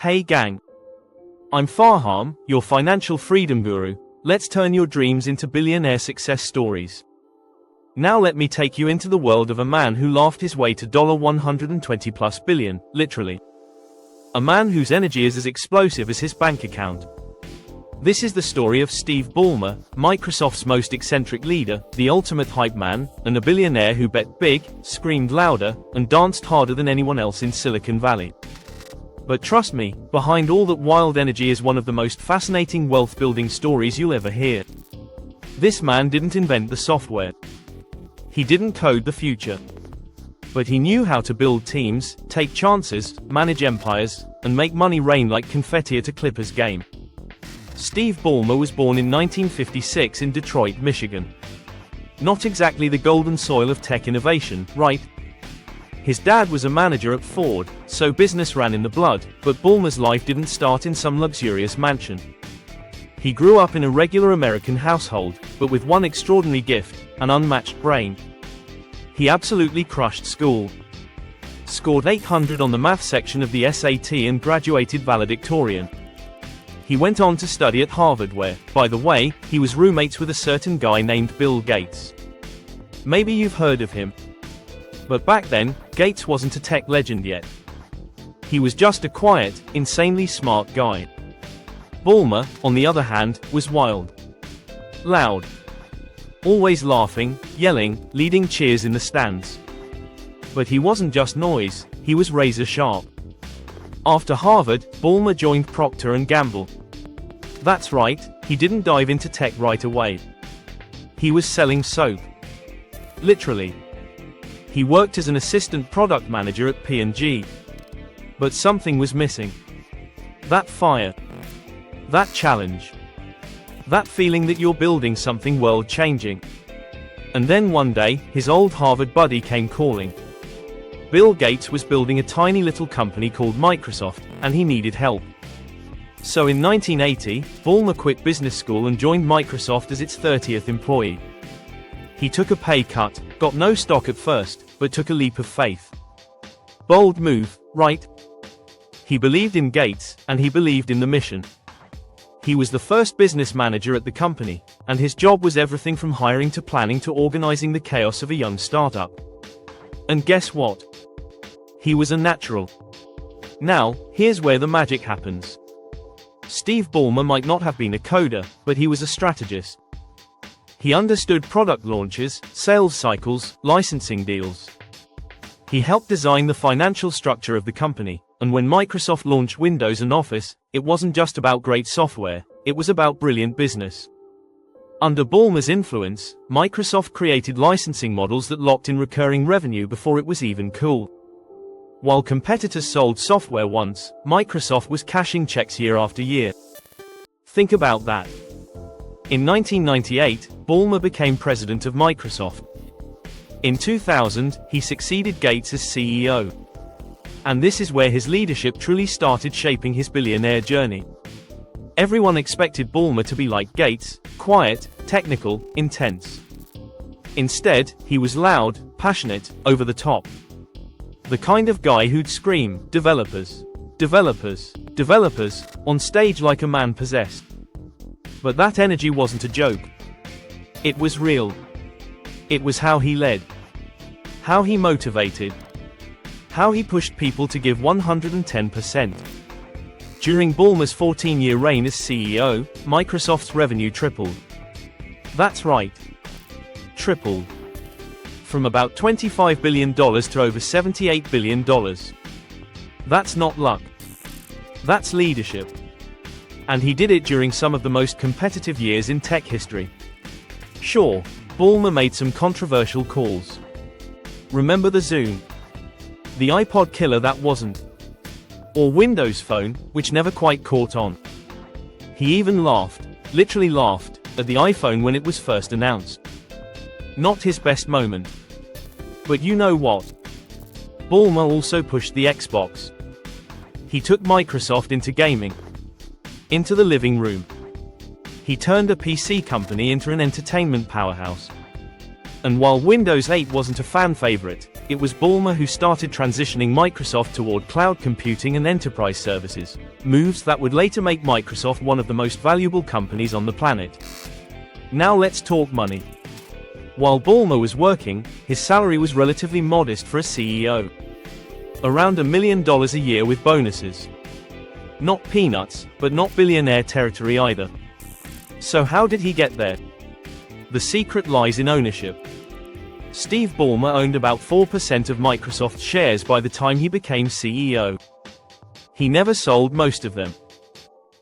Hey gang. I'm Fahaam, your financial freedom guru. Let's turn your dreams into billionaire success stories. Now let me take you into the world of a man who laughed his way to $120+ billion, literally. A man whose energy is as explosive as his bank account. This is the story of Steve Ballmer, Microsoft's most eccentric leader, the ultimate hype man, and a billionaire who bet big, screamed louder, and danced harder than anyone else in Silicon Valley. But trust me, behind all that wild energy is one of the most fascinating wealth-building stories you'll ever hear. This man didn't invent the software. He didn't code the future. But he knew how to build teams, take chances, manage empires, and make money rain like confetti at a Clippers game. Steve Ballmer was born in 1956 in Detroit, Michigan. Not exactly the golden soil of tech innovation, right? His dad was a manager at Ford, so business ran in the blood, but Ballmer's life didn't start in some luxurious mansion. He grew up in a regular American household, but with one extraordinary gift, an unmatched brain. He absolutely crushed school. Scored 800 on the math section of the SAT and graduated valedictorian. He went on to study at Harvard where, by the way, he was roommates with a certain guy named Bill Gates. Maybe you've heard of him. But back then, Gates wasn't a tech legend yet. He was just a quiet, insanely smart guy. Ballmer, on the other hand, was wild. Loud. Always laughing, yelling, leading cheers in the stands. But he wasn't just noise, he was razor sharp. After Harvard, Ballmer joined Procter & Gamble. That's right, he didn't dive into tech right away. He was selling soap. Literally. He worked as an assistant product manager at P&G. But something was missing. That fire. That challenge. That feeling that you're building something world-changing. And then one day, his old Harvard buddy came calling. Bill Gates was building a tiny little company called Microsoft, and he needed help. So in 1980, Ballmer quit business school and joined Microsoft as its 30th employee. He took a pay cut, got no stock at first, but took a leap of faith. Bold move, right? He believed in Gates, and he believed in the mission. He was the first business manager at the company, and his job was everything from hiring to planning to organizing the chaos of a young startup. And guess what? He was a natural. Now, here's where the magic happens. Steve Ballmer might not have been a coder, but he was a strategist. He understood product launches, sales cycles, licensing deals. He helped design the financial structure of the company, and when Microsoft launched Windows and Office, it wasn't just about great software, it was about brilliant business. Under Ballmer's influence, Microsoft created licensing models that locked in recurring revenue before it was even cool. While competitors sold software once, Microsoft was cashing checks year after year. Think about that. In 1998, Ballmer became president of Microsoft. In 2000, he succeeded Gates as CEO. And this is where his leadership truly started shaping his billionaire journey. Everyone expected Ballmer to be like Gates, quiet, technical, intense. Instead, he was loud, passionate, over the top. The kind of guy who'd scream, "Developers! Developers! Developers!" on stage like a man possessed. But that energy wasn't a joke. It was real. It was how he led. How he motivated. How he pushed people to give 110%. During Ballmer's 14-year reign as CEO, Microsoft's revenue tripled. That's right. Tripled. From about $25 billion to over $78 billion. That's not luck. That's leadership. And he did it during some of the most competitive years in tech history. Sure, Ballmer made some controversial calls. Remember the Zoom? The iPod killer that wasn't. Or Windows Phone, which never quite caught on. He even laughed, literally laughed, at the iPhone when it was first announced. Not his best moment. But you know what? Ballmer also pushed the Xbox. He took Microsoft into gaming. Into the living room. He turned a PC company into an entertainment powerhouse. And while Windows 8 wasn't a fan favorite, it was Ballmer who started transitioning Microsoft toward cloud computing and enterprise services, moves that would later make Microsoft one of the most valuable companies on the planet. Now let's talk money. While Ballmer was working, his salary was relatively modest for a CEO. Around $1 million a year with bonuses. Not peanuts, but not billionaire territory either. So how did he get there? The secret lies in ownership. Steve Ballmer owned about 4% of Microsoft's shares by the time he became CEO. He never sold most of them.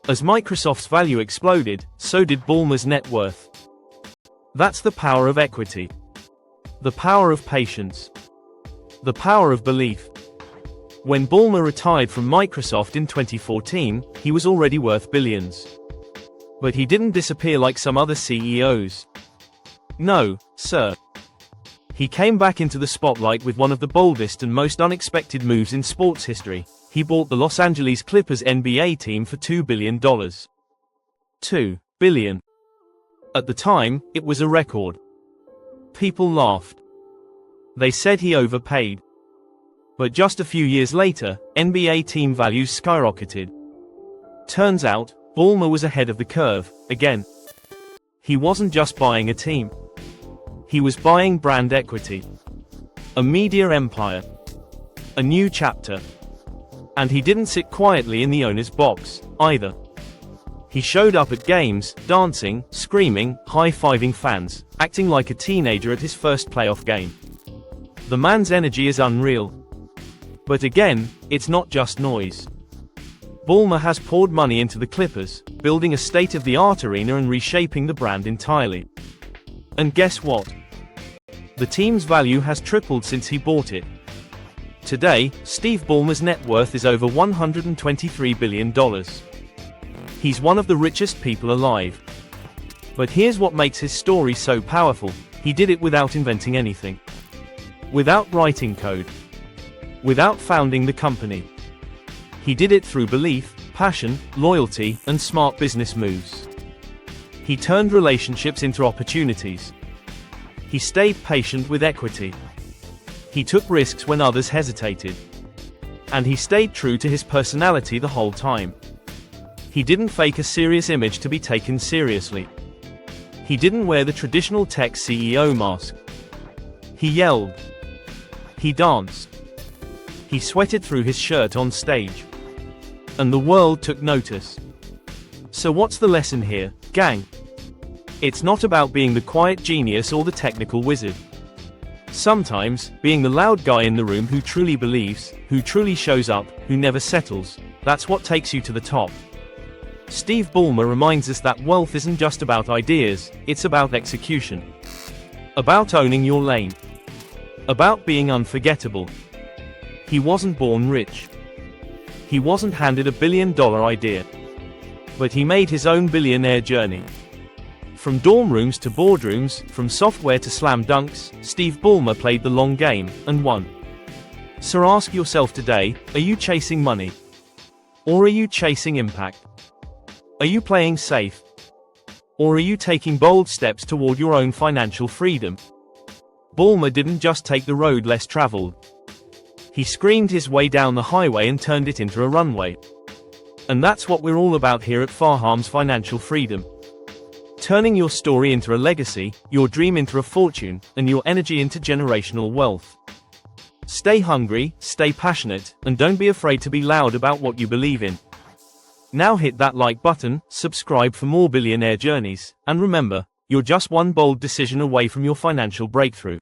As Microsoft's value exploded, so did Ballmer's net worth. That's the power of equity. The power of patience. The power of belief. When Ballmer retired from Microsoft in 2014, he was already worth billions. But he didn't disappear like some other CEOs. No, sir. He came back into the spotlight with one of the boldest and most unexpected moves in sports history. He bought the Los Angeles Clippers NBA team for $2 billion. $2 billion. At the time, it was a record. People laughed. They said he overpaid. But just a few years later, NBA team values skyrocketed. Turns out, Ballmer was ahead of the curve, again. He wasn't just buying a team. He was buying brand equity. A media empire. A new chapter. And he didn't sit quietly in the owner's box, either. He showed up at games, dancing, screaming, high-fiving fans, acting like a teenager at his first playoff game. The man's energy is unreal. But again, it's not just noise. Ballmer has poured money into the Clippers, building a state-of-the-art arena and reshaping the brand entirely. And guess what? The team's value has tripled since he bought it. Today, Steve Ballmer's net worth is over $123 billion. He's one of the richest people alive. But here's what makes his story so powerful: he did it without inventing anything. Without writing code. Without founding the company. He did it through belief, passion, loyalty, and smart business moves. He turned relationships into opportunities. He stayed patient with equity. He took risks when others hesitated. And he stayed true to his personality the whole time. He didn't fake a serious image to be taken seriously. He didn't wear the traditional tech CEO mask. He yelled. He danced. He sweated through his shirt on stage. And the world took notice. So what's the lesson here, gang? It's not about being the quiet genius or the technical wizard. Sometimes, being the loud guy in the room who truly believes, who truly shows up, who never settles, that's what takes you to the top. Steve Ballmer reminds us that wealth isn't just about ideas, it's about execution. About owning your lane. About being unforgettable. He wasn't born rich. He wasn't handed $1 billion idea. But he made his own billionaire journey. From dorm rooms to boardrooms, from software to slam dunks, Steve Ballmer played the long game, and won. So ask yourself today, are you chasing money? Or are you chasing impact? Are you playing safe? Or are you taking bold steps toward your own financial freedom? Ballmer didn't just take the road less traveled. He screamed his way down the highway and turned it into a runway. And that's what we're all about here at Fahaam's Financial Freedom. Turning your story into a legacy, your dream into a fortune, and your energy into generational wealth. Stay hungry, stay passionate, and don't be afraid to be loud about what you believe in. Now hit that like button, subscribe for more billionaire journeys, and remember, you're just one bold decision away from your financial breakthrough.